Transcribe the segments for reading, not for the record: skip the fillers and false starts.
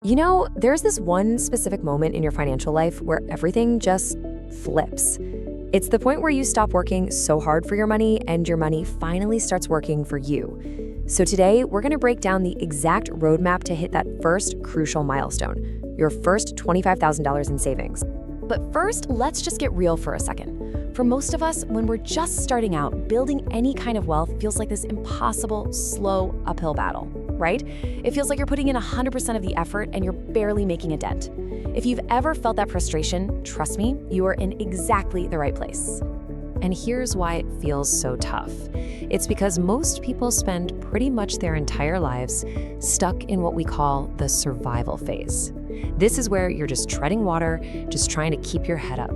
There's this one specific moment in your financial life where everything just flips. It's the point where you stop working so hard for your money and your money finally starts working for you. So today, we're going to break down the exact roadmap to hit that first crucial milestone, your first $25,000 in savings. But first, let's just get real for a second. For most of us, when we're just starting out, building any kind of wealth feels like this impossible, slow, uphill battle, right? It feels like you're putting in 100% of the effort and you're barely making a dent. If you've ever felt that frustration, trust me, you are in exactly the right place. And here's why it feels so tough. It's because most people spend pretty much their entire lives stuck in what we call the survival phase. This is where you're just treading water, just trying to keep your head up.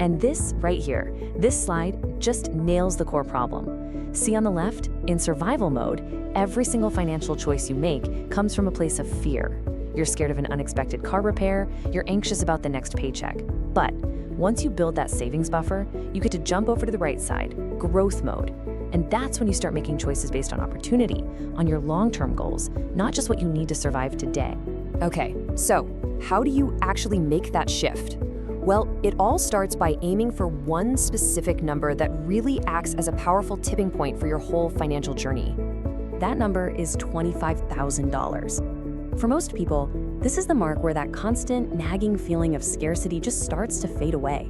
And this right here, this slide just nails the core problem. See on the left, in survival mode, every single financial choice you make comes from a place of fear. You're scared of an unexpected car repair, you're anxious about the next paycheck. But once you build that savings buffer, you get to jump over to the right side, growth mode. And that's when you start making choices based on opportunity, on your long-term goals, not just what you need to survive today. Okay, so how do you actually make that shift? Well, it all starts by aiming for one specific number that really acts as a powerful tipping point for your whole financial journey. That number is $25,000. For most people, this is the mark where that constant, nagging feeling of scarcity just starts to fade away.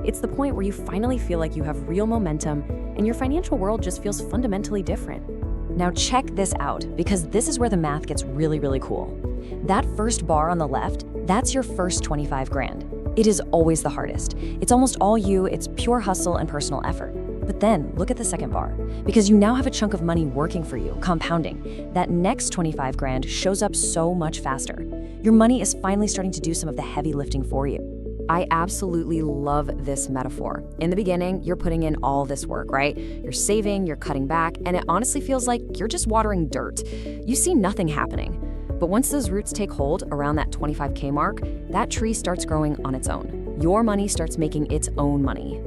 It's the point where you finally feel like you have real momentum and your financial world just feels fundamentally different. Now check this out, because this is where the math gets really, really cool. That first bar on the left, that's your first 25 grand. It is always the hardest. It's almost all you, it's pure hustle and personal effort. But then look at the second bar, because you now have a chunk of money working for you, compounding. That next 25 grand shows up so much faster. Your money is finally starting to do some of the heavy lifting for you. I absolutely love this metaphor. In the beginning, you're putting in all this work, right? You're saving, you're cutting back, and it honestly feels like you're just watering dirt. You see nothing happening. But once those roots take hold around that 25K mark, that tree starts growing on its own. Your money starts making its own money.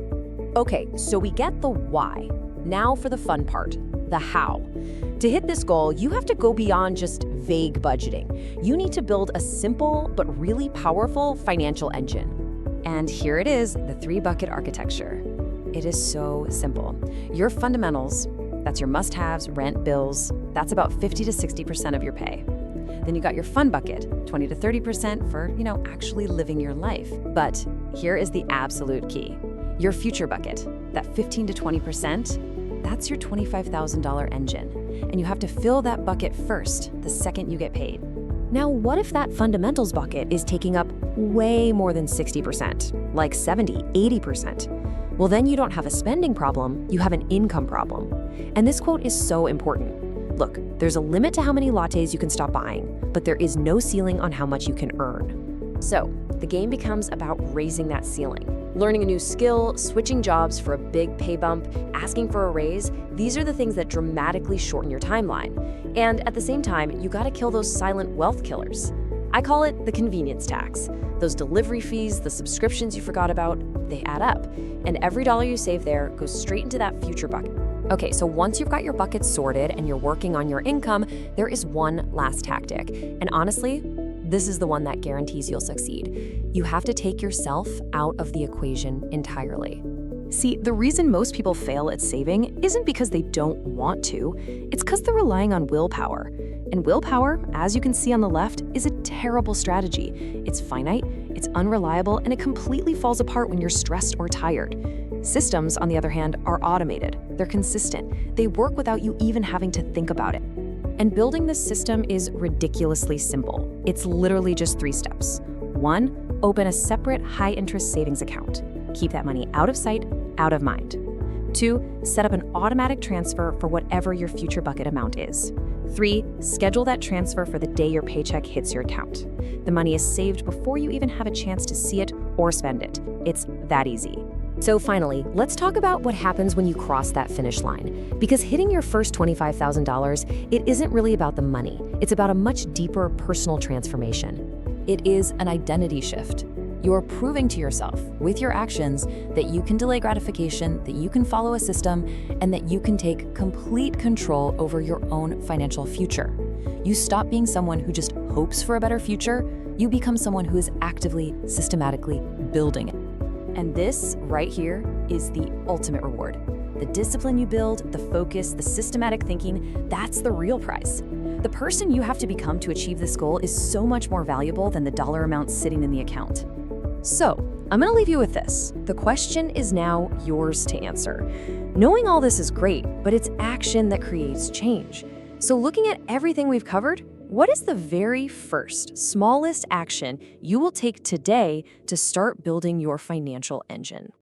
Okay, so we get the why. Now for the fun part, the how. To hit this goal, you have to go beyond just vague budgeting. You need to build a simple but really powerful financial engine. And here it is, the 3-bucket architecture. It is so simple. Your fundamentals, that's your must-haves, rent, bills, that's about 50 to 60% of your pay. Then you got your fun bucket, 20 to 30% for, actually living your life. But here is the absolute key. Your future bucket, that 15 to 20%, that's your $25,000 engine. And you have to fill that bucket first, the second you get paid. Now, what if that fundamentals bucket is taking up way more than 60%, like 70, 80%? Well, then you don't have a spending problem, you have an income problem. And this quote is so important. Look, there's a limit to how many lattes you can stop buying, but there is no ceiling on how much you can earn. So, the game becomes about raising that ceiling. Learning a new skill, switching jobs for a big pay bump, asking for a raise, these are the things that dramatically shorten your timeline. And at the same time, you gotta kill those silent wealth killers. I call it the convenience tax. Those delivery fees, the subscriptions you forgot about, they add up. And every dollar you save there goes straight into that future bucket. Okay, so once you've got your buckets sorted and you're working on your income, there is one last tactic. And honestly, this is the one that guarantees you'll succeed. You have to take yourself out of the equation entirely. See, the reason most people fail at saving isn't because they don't want to, it's because they're relying on willpower. And willpower, as you can see on the left, is a terrible strategy. It's finite, it's unreliable, and it completely falls apart when you're stressed or tired. Systems, on the other hand, are automated. They're consistent. They work without you even having to think about it. And building this system is ridiculously simple. It's literally just 3 steps. 1, open a separate high-interest savings account. Keep that money out of sight, out of mind. 2, set up an automatic transfer for whatever your future bucket amount is. 3, schedule that transfer for the day your paycheck hits your account. The money is saved before you even have a chance to see it or spend it. It's that easy. So finally, let's talk about what happens when you cross that finish line. Because hitting your first $25,000, it isn't really about the money. It's about a much deeper personal transformation. It is an identity shift. You're proving to yourself, with your actions, that you can delay gratification, that you can follow a system, and that you can take complete control over your own financial future. You stop being someone who just hopes for a better future. You become someone who is actively, systematically building it. And this right here is the ultimate reward. The discipline you build, the focus, the systematic thinking, that's the real prize. The person you have to become to achieve this goal is so much more valuable than the dollar amount sitting in the account. So, I'm gonna leave you with this. The question is now yours to answer. Knowing all this is great, but it's action that creates change. So looking at everything we've covered, what is the very first, smallest action you will take today to start building your financial engine?